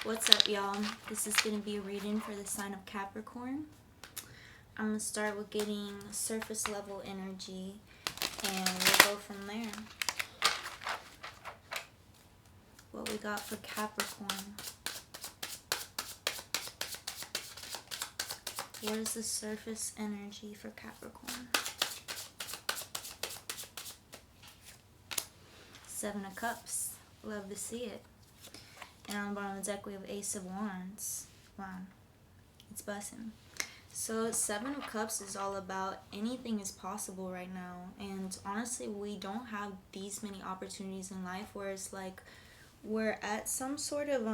What's up, y'all? This is going to be a reading for the sign of Capricorn. I'm going to start with getting surface level energy, and we'll go from there. What we got for Capricorn? What is the surface energy for Capricorn? Seven of Cups. Love to see it. And on the bottom of the deck, we have Ace of Wands. Wow. It's bussin'. So Seven of Cups is all about anything is possible right now. And honestly, we don't have these many opportunities in life where it's like we're at some sort of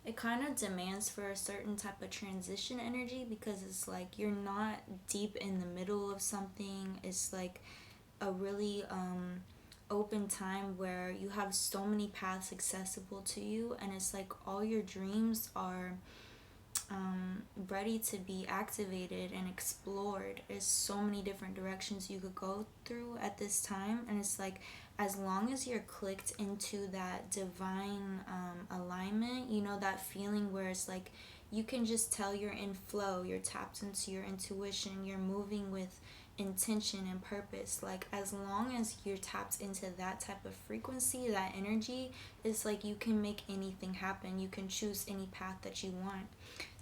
it kind of demands for a certain type of transition energy, because it's like you're not deep in the middle of something. It's like a really open time where you have so many paths accessible to you, and it's like all your dreams are ready to be activated and explored. There's so many different directions you could go through at this time, and it's like as long as you're clicked into that divine alignment, you know, that feeling where it's like you can just tell you're in flow, you're tapped into your intuition, you're moving with intention and purpose. Like as long as you're tapped into that type of frequency, that energy, it's like you can make anything happen. You can choose any path that you want.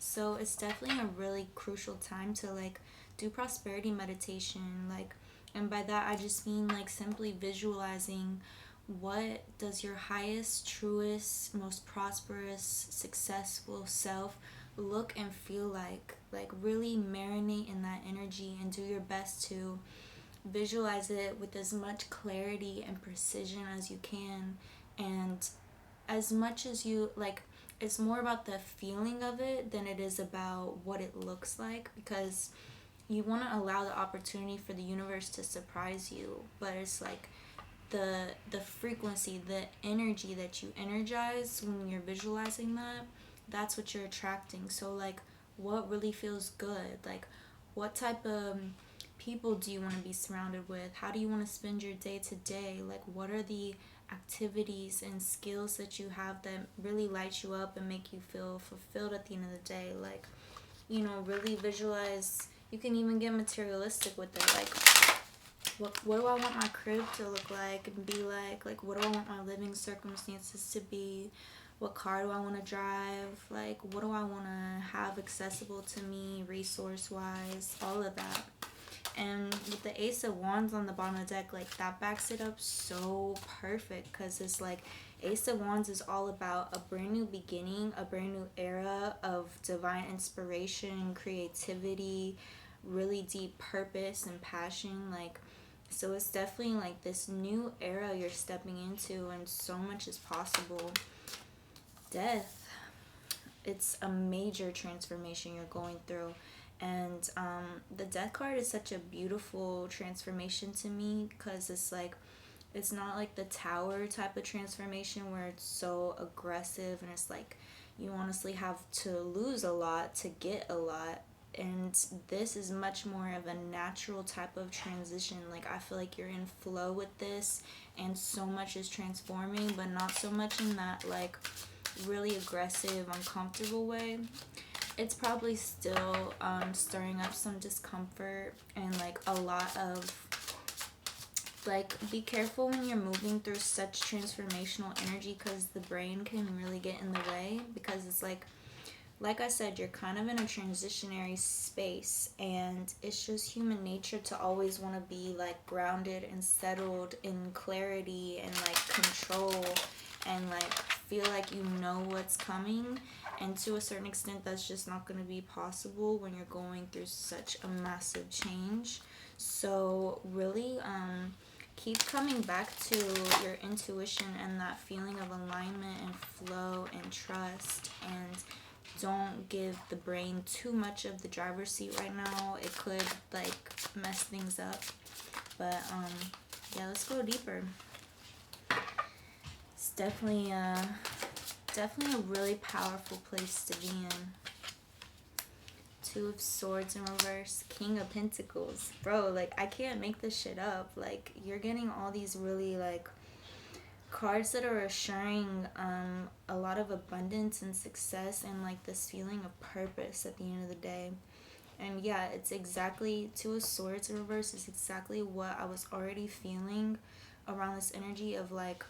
So it's definitely a really crucial time to like do prosperity meditation, like, and by that I just mean like simply visualizing what does your highest, truest, most prosperous, successful self look and feel like really marinate in that energy and do your best to visualize it with as much clarity and precision as you can. And as much as you like, it's more about the feeling of it than it is about what it looks like, because you want to allow the opportunity for the universe to surprise you, but it's like the frequency, the energy that you energize when you're visualizing that, that's what you're attracting. So like what really feels good, like what type of people do you want to be surrounded with, how do you want to spend your day to day, like what are the activities and skills that you have that really light you up and make you feel fulfilled at the end of the day. Like, you know, really visualize. You can even get materialistic with it, like what do I want my crib to look like and be like what do I want my living circumstances to be, what car do I want to drive, like what do I want to have accessible to me resource wise, all of that. And with the Ace of Wands on the bottom of the deck, like that backs it up so perfect, because it's like Ace of Wands is all about a brand new beginning, a brand new era of divine inspiration, creativity, really deep purpose and passion. Like, so it's definitely like this new era you're stepping into, and so much is possible. Death, it's a major transformation you're going through. And the death card is such a beautiful transformation to me, because it's like, it's not like the tower type of transformation where it's so aggressive and it's like you honestly have to lose a lot to get a lot. And this is much more of a natural type of transition. Like I feel like you're in flow with this, and so much is transforming, but not so much in that like really aggressive, uncomfortable way. It's probably still stirring up some discomfort and like a lot of like, be careful when you're moving through such transformational energy, because the brain can really get in the way, because it's like I said, you're kind of in a transitionary space, and it's just human nature to always want to be like grounded and settled in clarity and like control, and like feel like you know what's coming. And to a certain extent, that's just not going to be possible when you're going through such a massive change. So really keep coming back to your intuition and that feeling of alignment and flow and trust, and don't give the brain too much of the driver's seat right now. It could like mess things up. But yeah, let's go deeper. It's definitely a really powerful place to be in. Two of Swords in reverse, King of Pentacles. Bro, like I can't make this shit up. Like you're getting all these really like cards that are assuring a lot of abundance and success, and like this feeling of purpose at the end of the day. And yeah, it's exactly, Two of Swords in reverse is exactly what I was already feeling around this energy of like,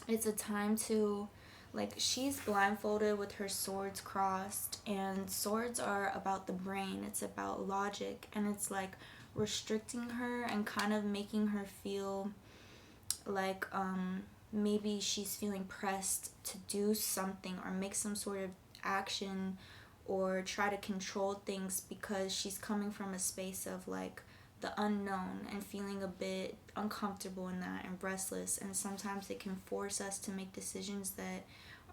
it's a time to, like, she's blindfolded with her swords crossed, and swords are about the brain, it's about logic, and it's like restricting her and kind of making her feel like maybe she's feeling pressed to do something or make some sort of action or try to control things, because she's coming from a space of like the unknown and feeling a bit uncomfortable in that and restless, and sometimes it can force us to make decisions that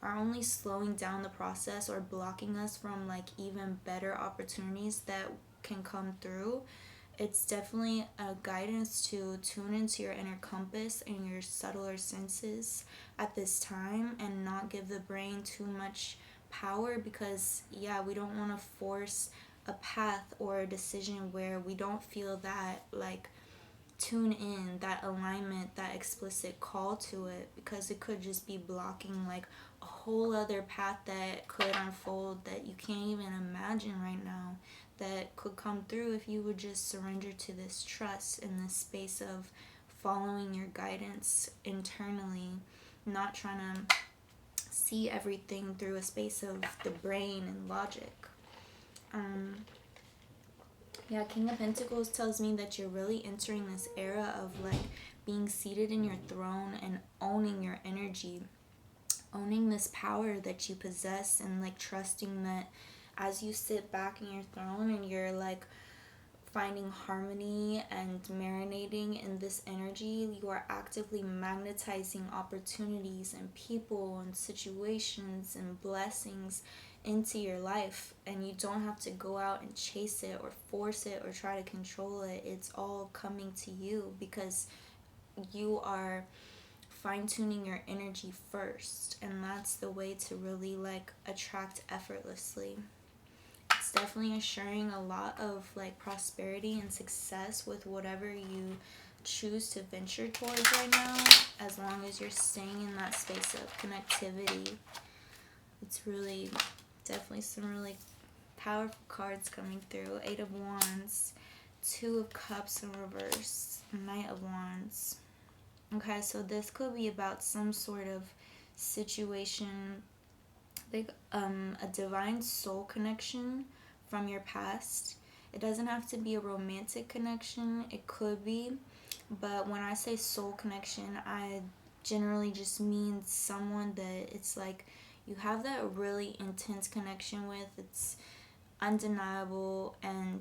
are only slowing down the process or blocking us from like even better opportunities that can come through. It's definitely a guidance to tune into your inner compass and your subtler senses at this time, and not give the brain too much power, because yeah, we don't want to force a path or a decision where we don't feel that like tune in, that alignment, that explicit call to it, because it could just be blocking like a whole other path that could unfold that you can't even imagine right now, that could come through if you would just surrender to this trust in this space of following your guidance internally, not trying to see everything through a space of the brain and logic. Yeah, King of Pentacles tells me that you're really entering this era of like being seated in your throne and owning your energy, owning this power that you possess, and like trusting that as you sit back in your throne and you're like finding harmony and marinating in this energy, you are actively magnetizing opportunities and people and situations and blessings into your life, and you don't have to go out and chase it or force it or try to control it. It's all coming to you because you are fine-tuning your energy first, and that's the way to really like attract effortlessly. It's definitely assuring a lot of like prosperity and success with whatever you choose to venture towards right now, as long as you're staying in that space of connectivity. It's really definitely some really powerful cards coming through. Eight of Wands, Two of Cups in reverse, Knight of Wands. Okay, so this could be about some sort of situation, like a divine soul connection from your past. It doesn't have to be a romantic connection, it could be, but when I say soul connection, I generally just mean someone that it's like you have that really intense connection with. It's undeniable, and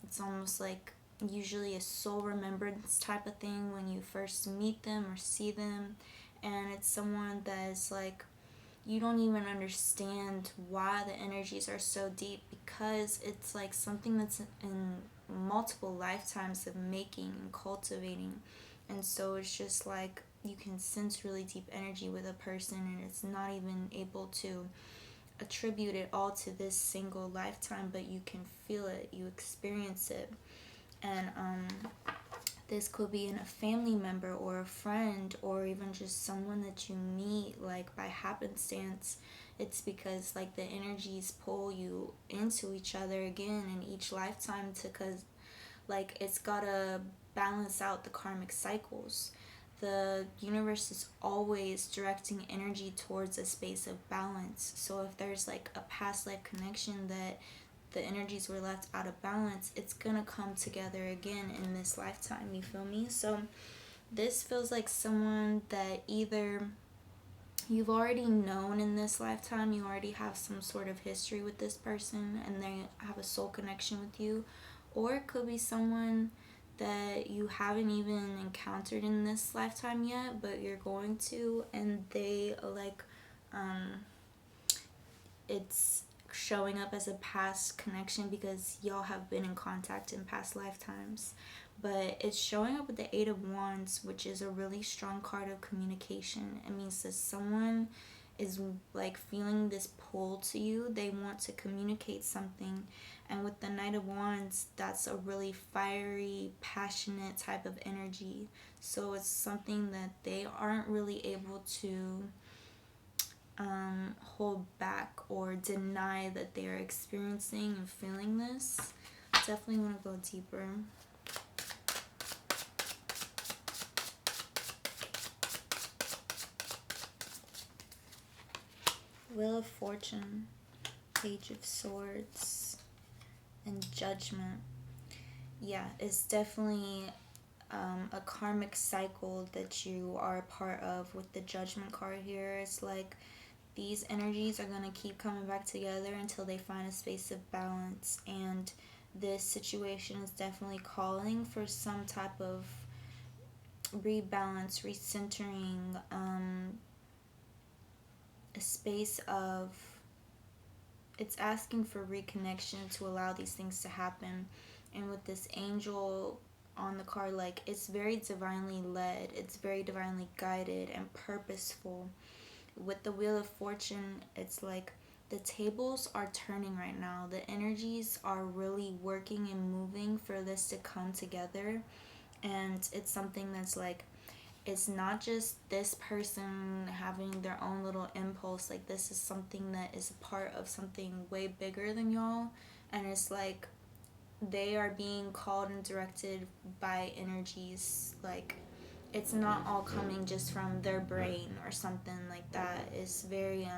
it's almost like usually a soul remembrance type of thing when you first meet them or see them, and it's someone that is like you don't even understand why the energies are so deep, because it's like something that's in multiple lifetimes of making and cultivating. And so it's just like you can sense really deep energy with a person, and it's not even able to attribute it all to this single lifetime, but you can feel it, you experience it. And this could be in a family member or a friend, or even just someone that you meet like by happenstance. It's because like the energies pull you into each other again in each lifetime, to, because like it's gotta balance out the karmic cycles. The universe is always directing energy towards a space of balance. So if there's like a past life connection that the energies were left out of balance, it's gonna come together again in this lifetime, you feel me? So this feels like someone that either you've already known in this lifetime, you already have some sort of history with this person and they have a soul connection with you, or it could be someone that you haven't even encountered in this lifetime yet, but you're going to, and they like it's showing up as a past connection because y'all have been in contact in past lifetimes. But it's showing up with the Eight of Wands, which is a really strong card of communication. It means that someone is like feeling this pull to you. They want to communicate something. And with the Knight of Wands, that's a really fiery, passionate type of energy. So it's something that they aren't really able to hold back or deny that they are experiencing and feeling this. Definitely want to go deeper. Wheel of Fortune, Page of Swords, and Judgment. Yeah, it's definitely a karmic cycle that you are a part of with the Judgment card here. It's like these energies are going to keep coming back together until they find a space of balance. And this situation is definitely calling for some type of rebalance, recentering, a space of, it's asking for reconnection to allow these things to happen. And with this angel on the card, like, it's very divinely led, it's very divinely guided and purposeful. With the Wheel of Fortune, it's like the tables are turning right now. The energies are really working and moving for this to come together. And it's something that's like, it's not just this person having their own little impulse. Like, this is something that is a part of something way bigger than y'all. And it's like they are being called and directed by energies. Like, it's not all coming just from their brain or something like that. It's very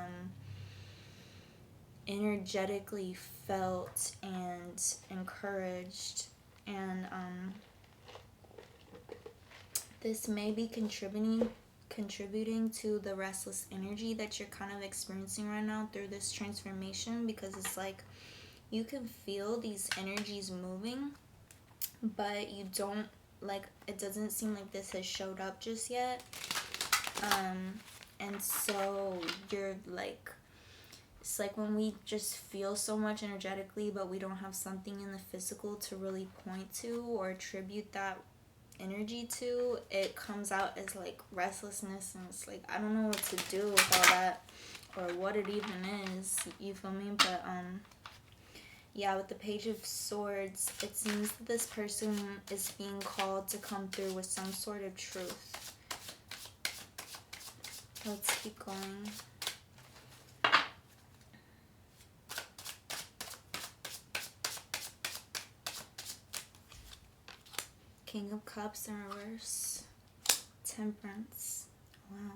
energetically felt and encouraged. And this may be contributing to the restless energy that you're kind of experiencing right now through this transformation, because it's like you can feel these energies moving, but you don't, like, it doesn't seem like this has showed up just yet. And so you're like, it's like when we just feel so much energetically but we don't have something in the physical to really point to or attribute that energy to, it comes out as like restlessness. And it's like, I don't know what to do with all that or what it even is, you feel me? But yeah, with the Page of Swords, it seems that this person is being called to come through with some sort of truth. Let's keep going. King of Cups in reverse. Temperance. Wow.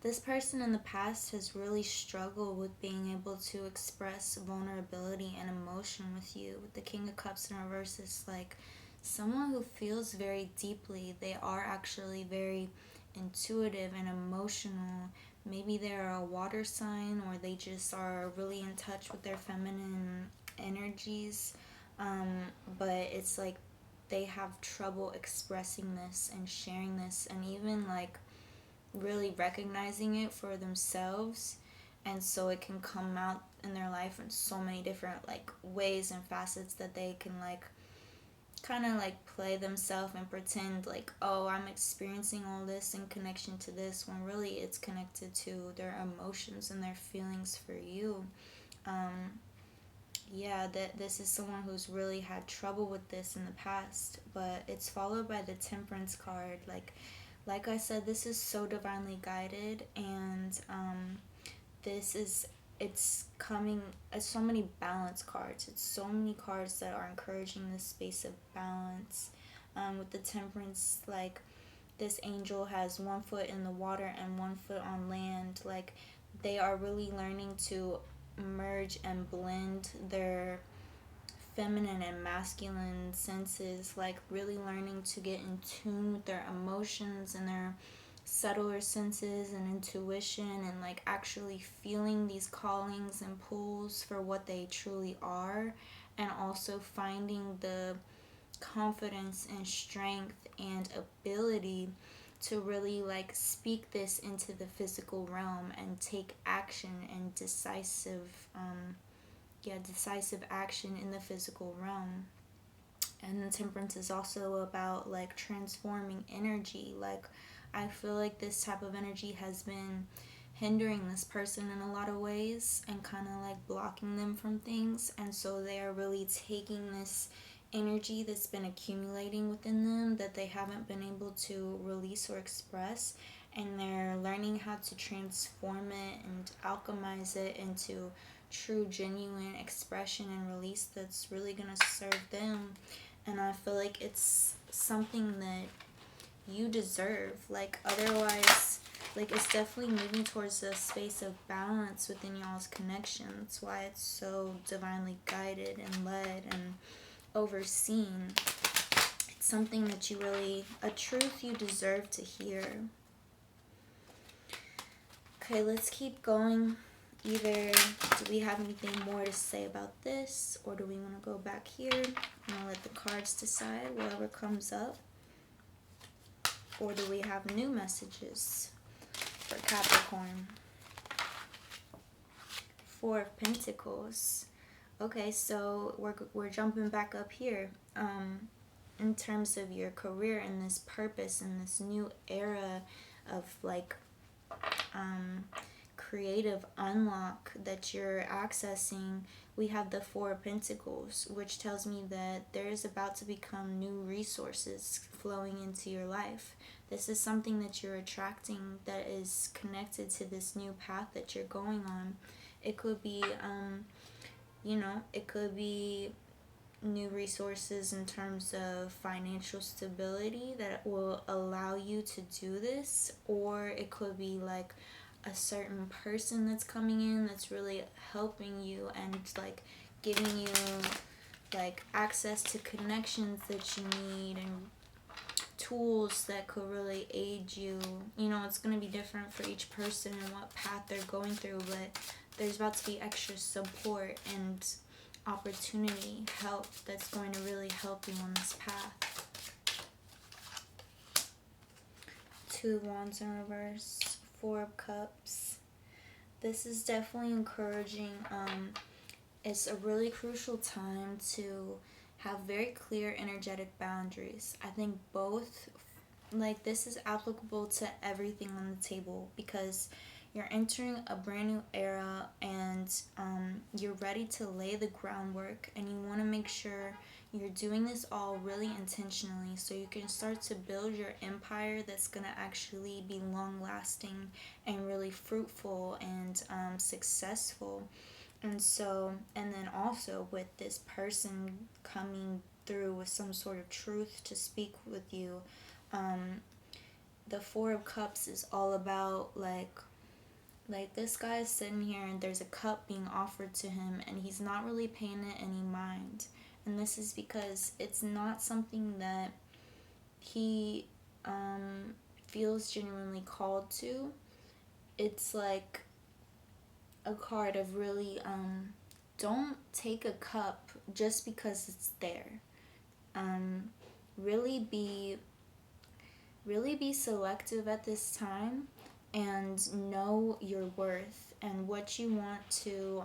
This person in the past has really struggled with being able to express vulnerability and emotion with you. With the King of Cups in reverse, it's like someone who feels very deeply. They are actually very intuitive and emotional. Maybe they're a water sign, or they just are really in touch with their feminine energies. But it's like they have trouble expressing this and sharing this, and even like really recognizing it for themselves. And so it can come out in their life in so many different like ways and facets that they can like kind of like play themselves and pretend like, oh, I'm experiencing all this in connection to this, when really it's connected to their emotions and their feelings for you. Yeah, that this is someone who's really had trouble with this in the past, but it's followed by the Temperance card. Like I said, this is so divinely guided, and it's coming, it's so many balance cards. It's so many cards that are encouraging this space of balance. With the Temperance, like, this angel has one foot in the water and one foot on land. Like, they are really learning to merge and blend their feminine and masculine senses, like really learning to get in tune with their emotions and their subtler senses and intuition, and like actually feeling these callings and pulls for what they truly are, and also finding the confidence and strength and ability to really like speak this into the physical realm and take action and decisive action in the physical realm. And the Temperance is also about like transforming energy. Like, I feel like this type of energy has been hindering this person in a lot of ways and kind of like blocking them from things. And so they are really taking this energy that's been accumulating within them that they haven't been able to release or express, and they're learning how to transform it and alchemize it into true genuine expression and release that's really going to serve them. And I feel like it's something that you deserve. Like, otherwise, like, it's definitely moving towards a space of balance within y'all's connection. That's why it's so divinely guided and led and overseen. It's something that you really, a truth you deserve to hear. Okay, let's keep going. Either do we have anything more to say about this, or do we want to go back here and I'll let the cards decide whatever comes up? Or do we have new messages for Capricorn? Four of Pentacles. Okay, so we're jumping back up here. In terms of your career and this purpose and this new era of like creative unlock that you're accessing, we have the Four of Pentacles, which tells me that there is about to become new resources flowing into your life. This is something that you're attracting that is connected to this new path that you're going on. It could be, it could be new resources in terms of financial stability that will allow you to do this, or it could be like a certain person that's coming in that's really helping you and like giving you like access to connections that you need and tools that could really aid you. It's going to be different for each person and what path they're going through, but there's about to be extra support and opportunity, help that's going to really help you on this path. Two of Wands in reverse, Four of Cups. This is definitely encouraging. It's a really crucial time to have very clear energetic boundaries. I think both, like, this is applicable to everything on the table, because you're entering a brand new era and you're ready to lay the groundwork, and you want to make sure you're doing this all really intentionally so you can start to build your empire that's going to actually be long lasting and really fruitful and successful. And then also with this person coming through with some sort of truth to speak with you, the Four of Cups is all about like this guy is sitting here and there's a cup being offered to him and he's not really paying it any mind. And this is because it's not something that he feels genuinely called to. It's like a card of really don't take a cup just because it's there. Really be selective at this time and know your worth and what you want to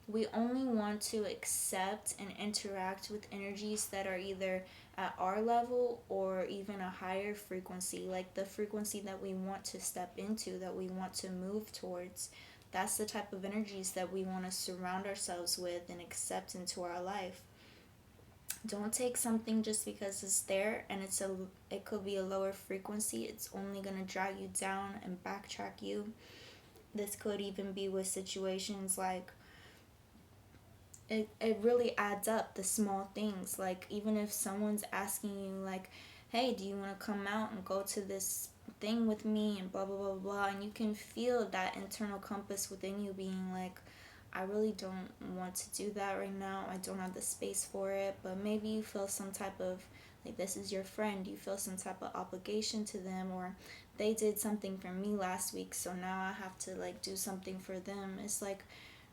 we only want to accept and interact with energies that are either at our level or even a higher frequency, like the frequency that we want to step into, that we want to move towards. That's the type of energies that we want to surround ourselves with and accept into our life. Don't take something just because it's there and it could be a lower frequency. It's only going to drag you down and backtrack you. This could even be with situations like it really adds up, the small things. Like, even if someone's asking you like, hey, do you want to come out and go to this thing with me and blah blah blah blah, and you can feel that internal compass within you being like, I really don't want to do that right now, I don't have the space for it. But maybe you feel some type of, like, this is your friend, you feel some type of obligation to them, or they did something for me last week, so now I have to like do something for them. It's like,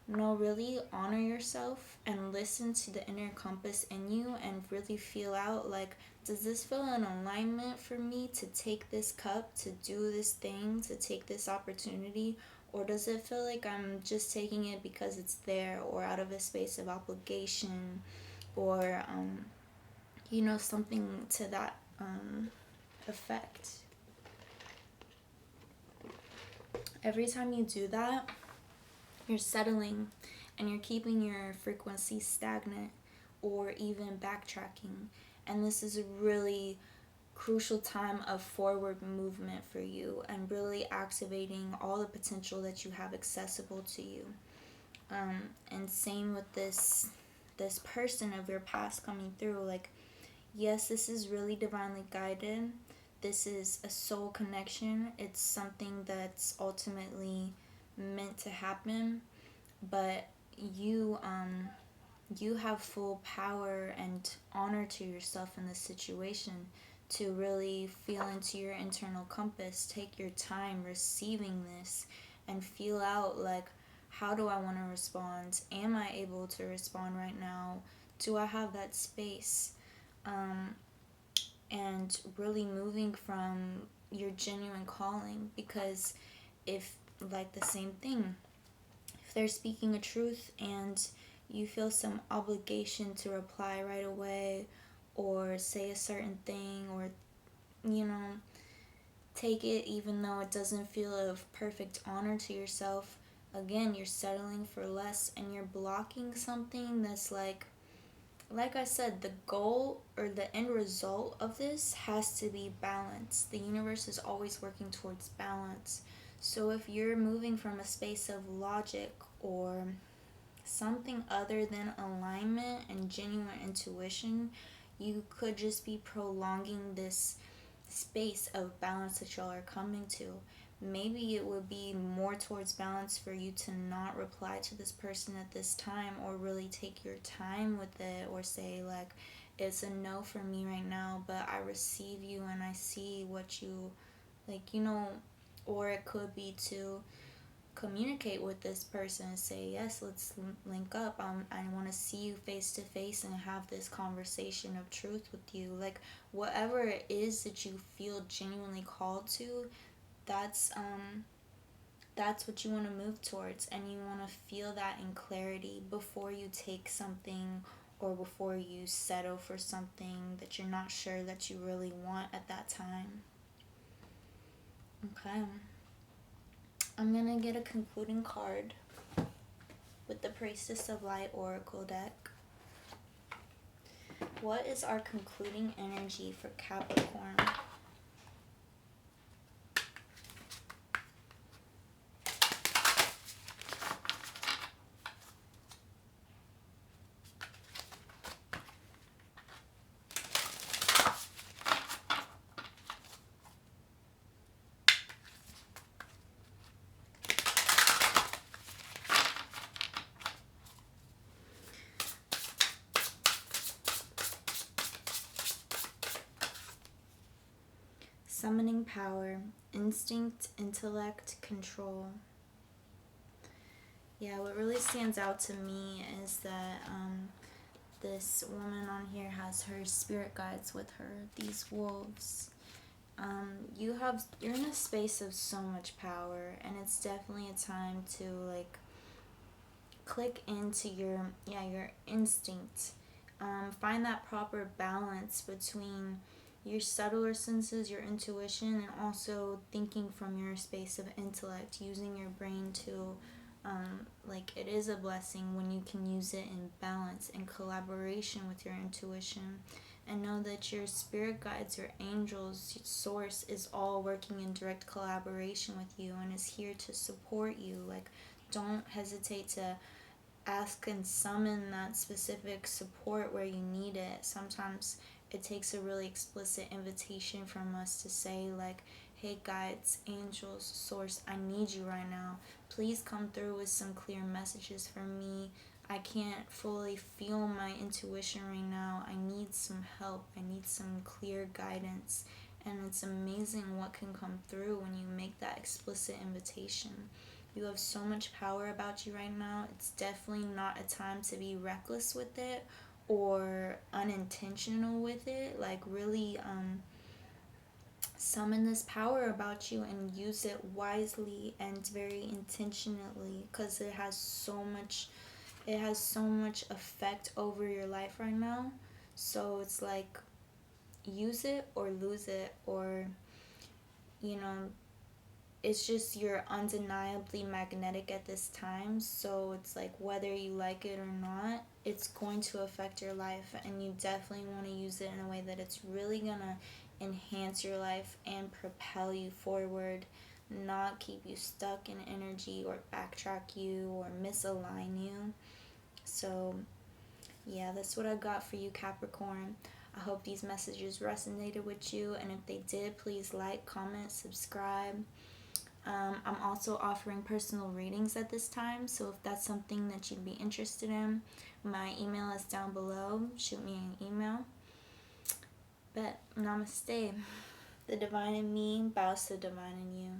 no, really honor yourself and listen to the inner compass in you and really feel out, like, does this feel in alignment for me to take this cup, to do this thing, to take this opportunity? Or does it feel like I'm just taking it because it's there, or out of a space of obligation, or something to that effect? Every time you do that, you're settling and you're keeping your frequency stagnant or even backtracking. And this is a really crucial time of forward movement for you and really activating all the potential that you have accessible to you. And same with this person of your past coming through. Like, yes, this is really divinely guided. This is a soul connection. It's something that's ultimately meant to happen, but you have full power and honor to yourself in this situation to really feel into your internal compass. Take your time receiving this and feel out, like, how do I want to respond? Am I able to respond right now? Do I have that space? And really moving from your genuine calling, because if, like, the same thing, if they're speaking a truth and you feel some obligation to reply right away or say a certain thing, or you know, take it even though it doesn't feel of perfect honor to yourself, again, you're settling for less and you're blocking something that's like I said, the goal or the end result of this has to be balance. The universe is always working towards balance. So if you're moving from a space of logic or something other than alignment and genuine intuition, you could just be prolonging this space of balance that y'all are coming to. Maybe it would be more towards balance for you to not reply to this person at this time, or really take your time with it, or say, like, it's a no for me right now, but I receive you and I see what you, like, or it could be to communicate with this person and say, yes, let's link up. I want to see you face to face and have this conversation of truth with you. Like, whatever it is that you feel genuinely called to, that's what you want to move towards, and you want to feel that in clarity before you take something, or before you settle for something that you're not sure that you really want at that time. Okay, I'm gonna get a concluding card with the Priestess of Light Oracle deck. What is our concluding energy for Capricorn? Summoning power, instinct, intellect, control. Yeah, what really stands out to me is that this woman on here has her spirit guides with her, these wolves. You're in a space of so much power, and it's definitely a time to, like, click into your instinct. Find that proper balance between your subtler senses, your intuition, and also thinking from your space of intellect, using your brain to, it is a blessing when you can use it in balance and collaboration with your intuition, and know that your spirit guides, your angels, your source is all working in direct collaboration with you and is here to support you. Like, don't hesitate to ask and summon that specific support where you need it. Sometimes it takes a really explicit invitation from us to say, like, hey, guides, angels, source, I need you right now. Please come through with some clear messages for me. I can't fully feel my intuition right now. I need some help. I need some clear guidance. And it's amazing what can come through when you make that explicit invitation. You have so much power about you right now. It's definitely not a time to be reckless with it or unintentional with it. Like, really summon this power about you and use it wisely and very intentionally, because it has so much effect over your life right now. So it's like, use it or lose it, or it's just you're undeniably magnetic at this time. So it's like whether you like it or not, it's going to affect your life, and you definitely want to use it in a way that it's really gonna enhance your life and propel you forward, not keep you stuck in energy or backtrack you or misalign you. So yeah, that's what I got for you, Capricorn. I hope these messages resonated with you, and if they did, please like, comment, subscribe. I'm also offering personal readings at this time, so if that's something that you'd be interested in, my email is down below. Shoot me an email. But namaste. The divine in me bows to the divine in you.